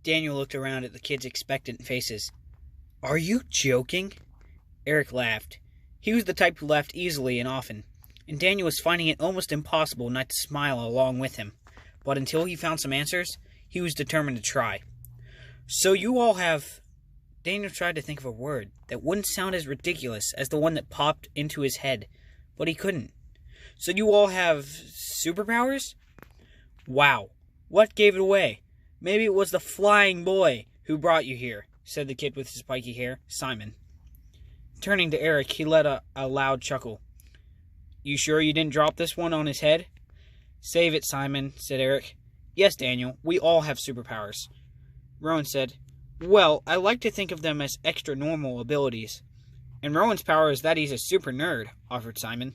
Daniel looked around at the kids' expectant faces. Are you joking? Eric laughed. He was the type who laughed easily and often, and Daniel was finding it almost impossible not to smile along with him. But until he found some answers, he was determined to try. So you all have... Daniel tried to think of a word that wouldn't sound as ridiculous as the one that popped into his head, but he couldn't. So you all have superpowers? Wow. What gave it away? Maybe it was the flying boy who brought you here, said the kid with his spiky hair, Simon. Turning to Eric, he let a loud chuckle. You sure you didn't drop this one on his head? Save it, Simon, said Eric. Yes, Daniel, we all have superpowers. Rowan said, Well, I like to think of them as extra normal abilities. And Rowan's power is that he's a super nerd, offered Simon.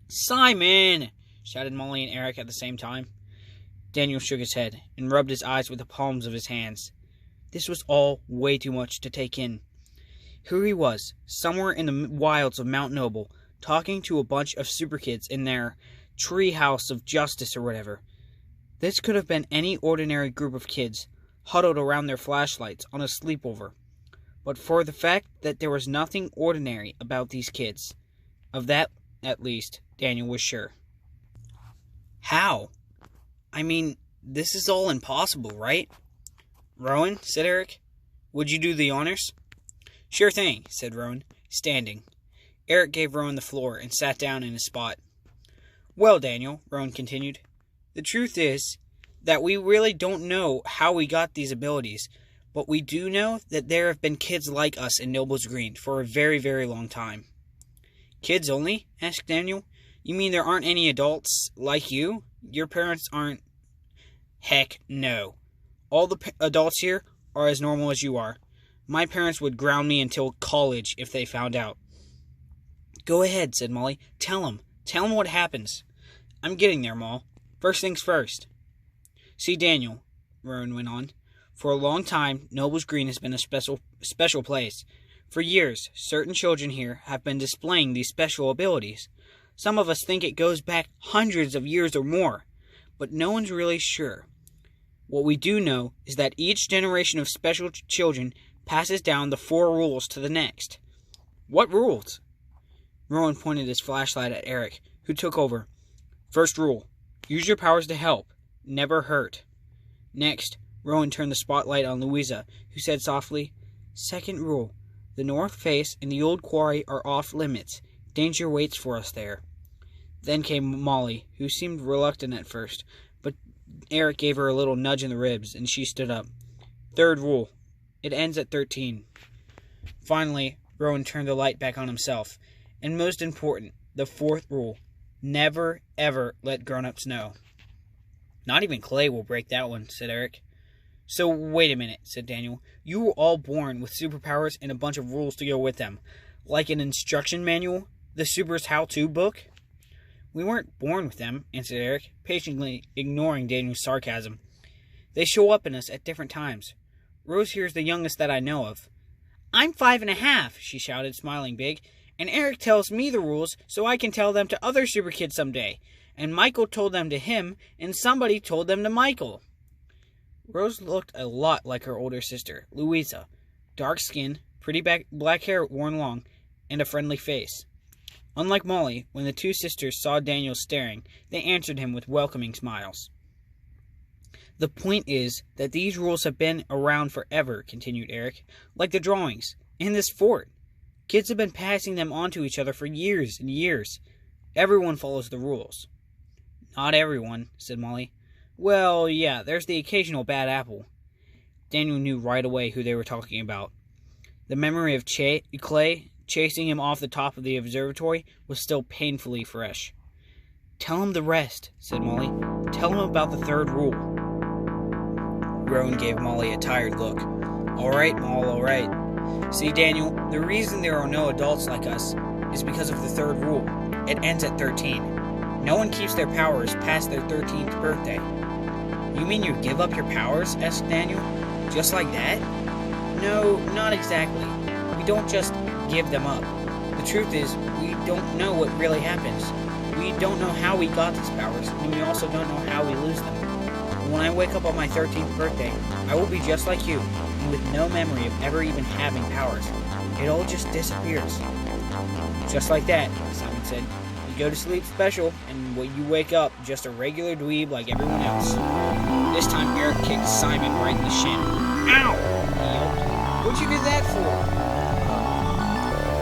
Simon! Shouted Molly and Eric at the same time. Daniel shook his head and rubbed his eyes with the palms of his hands. This was all way too much to take in. Here he was, somewhere in the wilds of Mount Noble, talking to a bunch of super kids in their treehouse of justice or whatever. This could have been any ordinary group of kids, huddled around their flashlights on a sleepover. But for the fact that there was nothing ordinary about these kids, of that, at least, Daniel was sure. How? I mean, this is all impossible, right? Rowan, said Eric, would you do the honors? Sure thing, said Rowan, standing. Eric gave Rowan the floor and sat down in his spot. Well, Daniel, Rowan continued, the truth is that we really don't know how we got these abilities, but we do know that there have been kids like us in Noble's Green for a very, very long time. Kids only? Asked Daniel. You mean there aren't any adults like you? Your parents aren't... Heck, no. All the adults here are as normal as you are. My parents would ground me until college if they found out. Go ahead, said Molly. Tell them what happens. I'm getting there, Moll. First things first. See, Daniel, Rowan went on, for a long time, Noble's Green has been a special place. For years, certain children here have been displaying these special abilities. Some of us think it goes back hundreds of years or more, but no one's really sure. What we do know is that each generation of special children passes down the 4 rules to the next. What rules? Rowan pointed his flashlight at Eric, who took over. First rule, use your powers to help, never hurt. Next, Rowan turned the spotlight on Louisa, who said softly, Second rule, the north face and the old quarry are off limits. Danger waits for us there. Then came Molly, who seemed reluctant at first, but Eric gave her a little nudge in the ribs, and she stood up. Third rule, it ends at 13. Finally, Rowan turned the light back on himself. And most important, the 4th rule, never, ever let grown-ups know. Not even Clay will break that one, said Eric. So, wait a minute, said Daniel. You were all born with superpowers and a bunch of rules to go with them. Like an instruction manual? The Super's how-to book? We weren't born with them, answered Eric, patiently ignoring Daniel's sarcasm. They show up in us at different times. Rose here's the youngest that I know of. I'm 5.5, she shouted, smiling big. And Eric tells me the rules so I can tell them to other super kids someday. And Michael told them to him, and somebody told them to Michael. Rose looked a lot like her older sister, Louisa. Dark skin, pretty black hair worn long, and a friendly face. Unlike Molly, when the 2 sisters saw Daniel staring, they answered him with welcoming smiles. The point is that these rules have been around forever, continued Eric, like the drawings, in this fort. Kids have been passing them on to each other for years and years. Everyone follows the rules. Not everyone, said Molly. Well, yeah, there's the occasional bad apple. Daniel knew right away who they were talking about. The memory of Clay chasing him off the top of the observatory was still painfully fresh. Tell him the rest, said Molly. Tell him about the 3rd rule. Rowan gave Molly a tired look. All right, Moll, all right. See, Daniel, the reason there are no adults like us is because of the 3rd rule. It ends at 13. No one keeps their powers past their 13th birthday. You mean you give up your powers? Asked Daniel. Just like that? No, not exactly. We don't just give them up. The truth is, we don't know what really happens. We don't know how we got these powers, and we also don't know how we lose them. when I wake up on my 13th birthday, I will be just like you, and with no memory of ever even having powers. It all just disappears. Just like that, Simon said. You go to sleep special, and when you wake up, just a regular dweeb like everyone else. This time, Eric kicked Simon right in the shin. Ow! He yelped. What'd you do that for?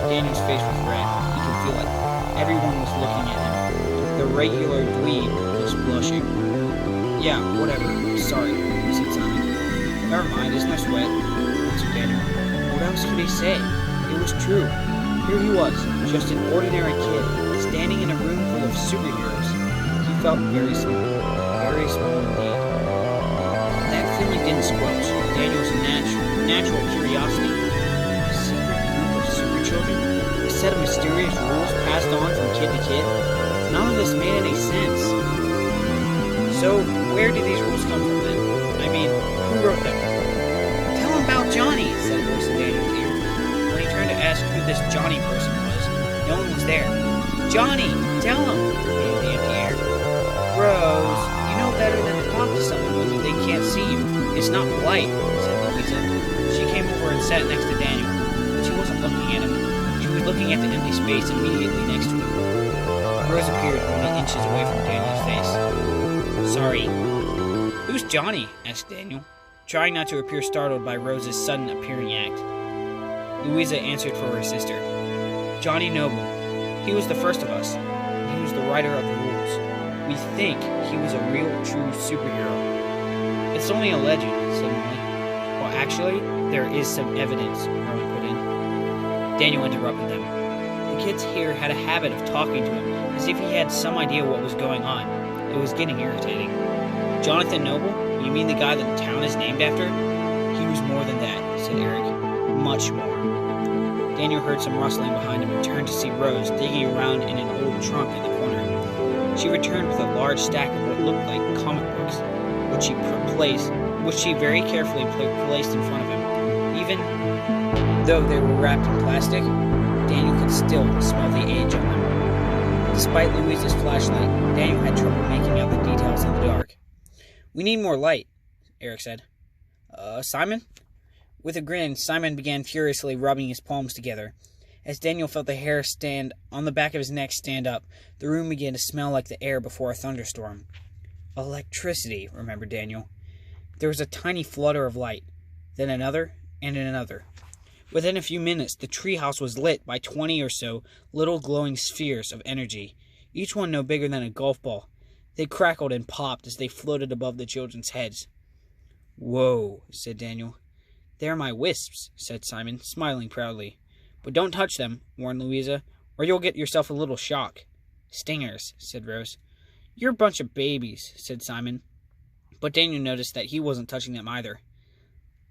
Daniel's face was red. He could feel it. Everyone was looking at him. The regular dweeb was blushing. Yeah, whatever. Sorry, said Simon. Never mind, it's no sweat, answered Daniel. What else could he say? It was true. Here he was, just an ordinary kid, standing in a room full of superheroes. He felt very small indeed. That feeling didn't squelch Daniel's natural curiosity. A secret group of super children? A set of mysterious rules passed on from kid to kid? None of this made any sense. So, where did these rules come from then? I mean, who wrote them? Tell him about Johnny, said a voice in Daniel's ear. When he turned to ask who this Johnny person was, no one was there. Johnny, tell him, in the empty air. Rose, you know better than to talk to someone when they can't see you. It's not polite, said Louisa. She came over and sat next to Daniel, but she wasn't looking at him. She was looking at the empty space immediately next to him. Rose appeared only inches away from Daniel's face. Sorry. Who's Johnny? Asked Daniel, trying not to appear startled by Rose's sudden appearing act. Louisa answered for her sister. Johnny Noble. He was the first of us. He was the writer of the rules. We think he was a real, true superhero. It's only a legend, said Molly. Well, actually, there is some evidence, Rowan put in. Daniel interrupted them. The kids here had a habit of talking to him, as if he had some idea what was going on. It was getting irritating. Jonathan Noble? You mean the guy that the town is named after? He was more than that, said Eric. Much more. Daniel heard some rustling behind him and turned to see Rose digging around in an old trunk in the corner. She returned with a large stack of what looked like comic books, which she very carefully placed in front of him. Even though they were wrapped in plastic, Daniel could still smell the age on them. Despite Louisa's flashlight, Daniel had trouble making out the details in the dark. We need more light, Eric said. Simon? With a grin, Simon began furiously rubbing his palms together. As Daniel felt the hair on the back of his neck stand up, the room began to smell like the air before a thunderstorm. Electricity, remembered Daniel. There was a tiny flutter of light, then another, and another. Within a few minutes, the treehouse was lit by 20 or so little glowing spheres of energy, each one no bigger than a golf ball. They crackled and popped as they floated above the children's heads. Whoa, said Daniel. They're my wisps, said Simon, smiling proudly. But don't touch them, warned Louisa, or you'll get yourself a little shock. Stingers, said Rose. You're a bunch of babies, said Simon. But Daniel noticed that he wasn't touching them either.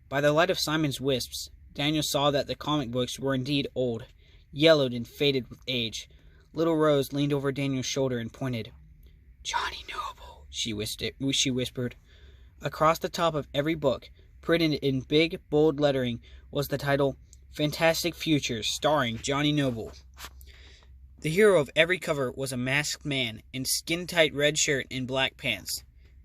By the light of Simon's wisps, Daniel saw that the comic books were indeed old, yellowed and faded with age. Little Rose leaned over Daniel's shoulder and pointed. Johnny Noble, she whispered. Across the top of every book, printed in big, bold lettering, was the title, Fantastic Futures, starring Johnny Noble. The hero of every cover was a masked man in skin-tight red shirt and black pants.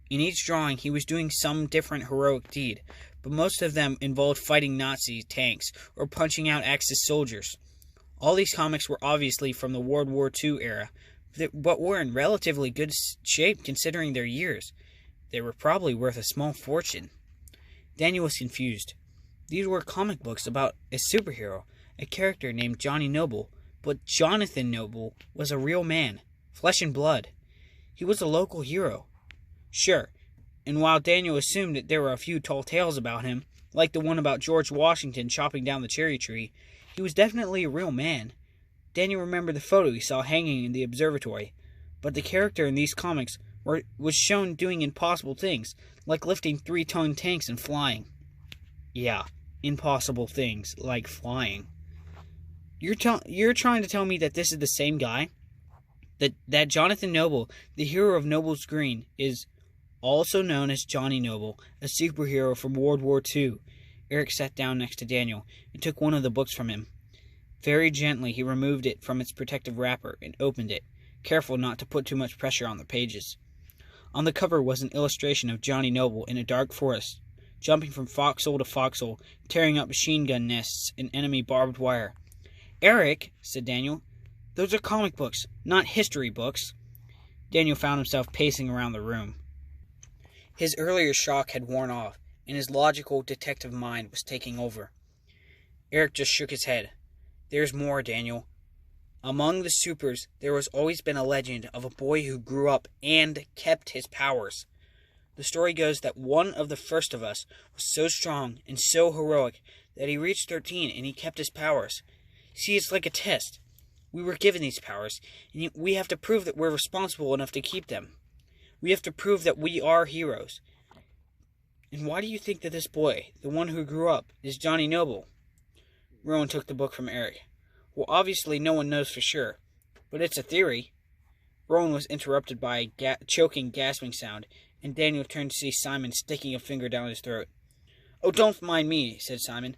In each drawing, he was doing some different heroic deed, but most of them involved fighting Nazi tanks or punching out Axis soldiers. All these comics were obviously from the World War II era, but were in relatively good shape considering their years. They were probably worth a small fortune. Daniel was confused. These were comic books about a superhero, a character named Johnny Noble, but Jonathan Noble was a real man, flesh and blood. He was a local hero. Sure, and while Daniel assumed that there were a few tall tales about him, like the one about George Washington chopping down the cherry tree, he was definitely a real man. Daniel remembered the photo he saw hanging in the observatory, but the character in these comics was shown doing impossible things, like lifting 3-ton tanks and flying. Yeah, impossible things, like flying. You're trying to tell me that this is the same guy? That Jonathan Noble, the hero of Noble's Green, is also known as Johnny Noble, a superhero from World War II. Eric sat down next to Daniel and took one of the books from him. Very gently, he removed it from its protective wrapper and opened it, careful not to put too much pressure on the pages. On the cover was an illustration of Johnny Noble in a dark forest, jumping from foxhole to foxhole, tearing up machine gun nests and enemy barbed wire. "Eric," said Daniel, "those are comic books, not history books." Daniel found himself pacing around the room. His earlier shock had worn off, and his logical, detective mind was taking over. Eric just shook his head. "There's more, Daniel. Among the supers, there has always been a legend of a boy who grew up and kept his powers. The story goes that one of the first of us was so strong and so heroic that he reached 13 and he kept his powers. See, it's like a test. We were given these powers, and we have to prove that we're responsible enough to keep them. We have to prove that we are heroes. And why do you think that this boy, the one who grew up, is Johnny Noble?" Rowan took the book from Eric. "Well, obviously no one knows for sure, but it's a theory." Rowan was interrupted by a choking, gasping sound, and Daniel turned to see Simon sticking a finger down his throat. "Oh, don't mind me," said Simon.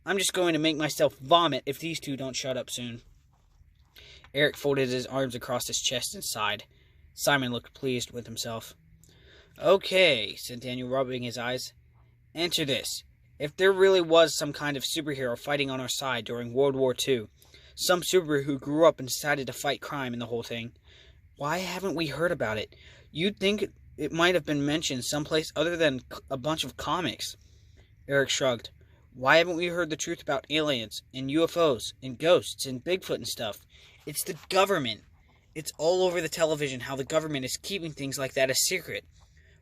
"I'm just going to make myself vomit if these two don't shut up soon." Eric folded his arms across his chest and sighed. Simon looked pleased with himself. "Okay," said Daniel, rubbing his eyes. "Answer this. If there really was some kind of superhero fighting on our side during World War II, some superhero who grew up and decided to fight crime and the whole thing, why haven't we heard about it? You'd think it might have been mentioned someplace other than a bunch of comics." Eric shrugged. "Why haven't we heard the truth about aliens and UFOs and ghosts and Bigfoot and stuff? It's the government. It's all over the television how the government is keeping things like that a secret.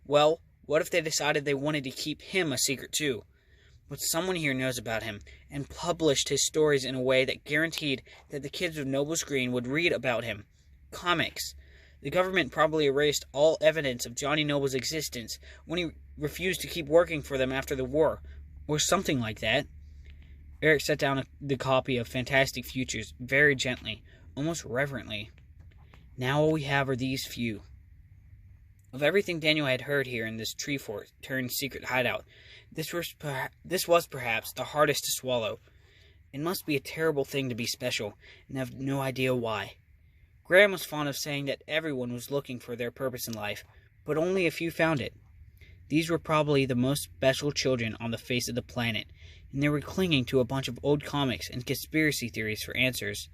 Well, what if they decided they wanted to keep him a secret too? But someone here knows about him and published his stories in a way that guaranteed that the kids of Nobles Green would read about him. Comics. The government probably erased all evidence of Johnny Noble's existence when he refused to keep working for them after the war, or something like that." Eric set down the copy of Fantastic Futures very gently, almost reverently. "Now all we have are these few." Of everything Daniel had heard here in this tree fort turned secret hideout, this was perhaps the hardest to swallow. It must be a terrible thing to be special and have no idea why. Graham was fond of saying that everyone was looking for their purpose in life, but only a few found it. These were probably the most special children on the face of the planet, and they were clinging to a bunch of old comics and conspiracy theories for answers.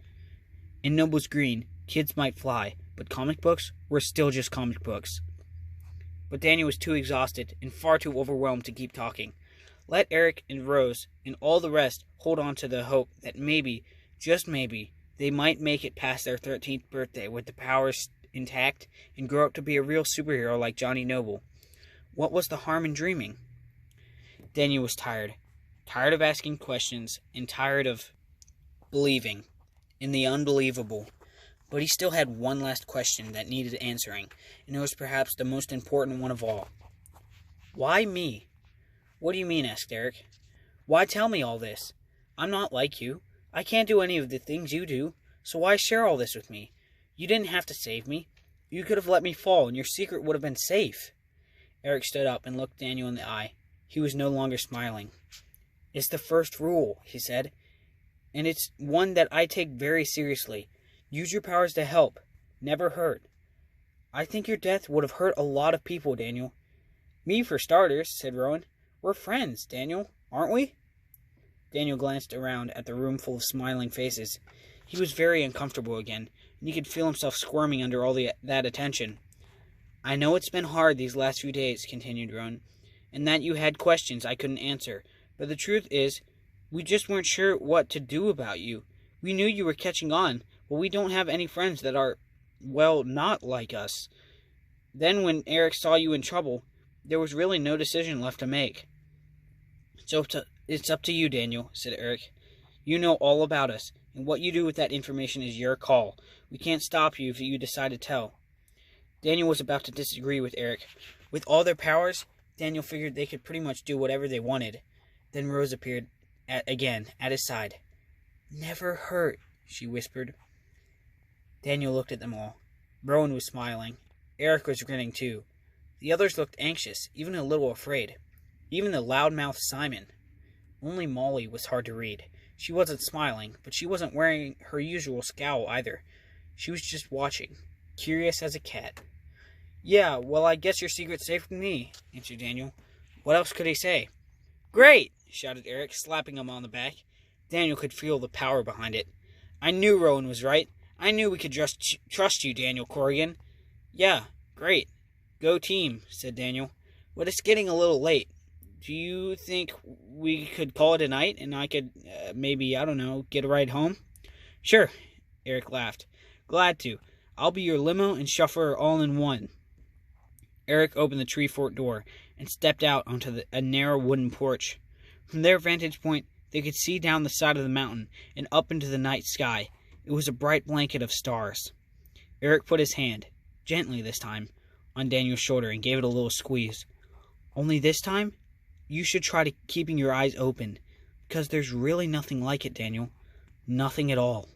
In Nobles Green, kids might fly, but comic books were still just comic books. But Daniel was too exhausted and far too overwhelmed to keep talking. Let Eric and Rose and all the rest hold on to the hope that maybe, just maybe, they might make it past their 13th birthday with the powers intact and grow up to be a real superhero like Johnny Noble. What was the harm in dreaming? Daniel was tired. Tired of asking questions and tired of believing in the unbelievable. But he still had one last question that needed answering, and it was perhaps the most important one of all. "Why me?" "What do you mean?" asked Eric. "Why tell me all this? I'm not like you. I can't do any of the things you do, so why share all this with me? You didn't have to save me. You could have let me fall, and your secret would have been safe." Eric stood up and looked Daniel in the eye. He was no longer smiling. "It's the first rule," he said, "and it's one that I take very seriously. Use your powers to help, never hurt. I think your death would have hurt a lot of people, Daniel." "Me for starters," said Rowan. "We're friends, Daniel, aren't we?" Daniel glanced around at the room full of smiling faces. He was very uncomfortable again, and he could feel himself squirming under all that attention. "I know it's been hard these last few days," continued Rowan, "and that you had questions I couldn't answer, but the truth is, we just weren't sure what to do about you. We knew you were catching on, but we don't have any friends that are, well, not like us. Then when Eric saw you in trouble, there was really no decision left to make." "So it's up to you, Daniel," said Eric. "You know all about us, and what you do with that information is your call. We can't stop you if you decide to tell." Daniel was about to disagree with Eric. With all their powers, Daniel figured they could pretty much do whatever they wanted. Then Rose appeared again at his side. "Never hurt," she whispered. Daniel looked at them all. Rowan was smiling. Eric was grinning too. The others looked anxious, even a little afraid. Even the loudmouth Simon. Only Molly was hard to read. She wasn't smiling, but she wasn't wearing her usual scowl either. She was just watching, curious as a cat. Yeah, well, I guess your secret's safe with me, answered Daniel. What else could he say? Great! Shouted Eric, slapping him on the back. Daniel could feel the power behind it. I knew Rowan was right. I knew we could trust you, Daniel Corrigan. Yeah, great. Go team, said Daniel. But it's getting a little late. Do you think we could call it a night and I could maybe, I don't know, get a ride home? Sure, Eric laughed. Glad to. I'll be your limo and chauffeur all in one. Eric opened the tree fort door and stepped out onto a narrow wooden porch. From their vantage point, they could see down the side of the mountain and up into the night sky. It was a bright blanket of stars. Eric put his hand, gently this time, on Daniel's shoulder and gave it a little squeeze. Only this time, you should try to keeping your eyes open, because there's really nothing like it, Daniel. Nothing at all.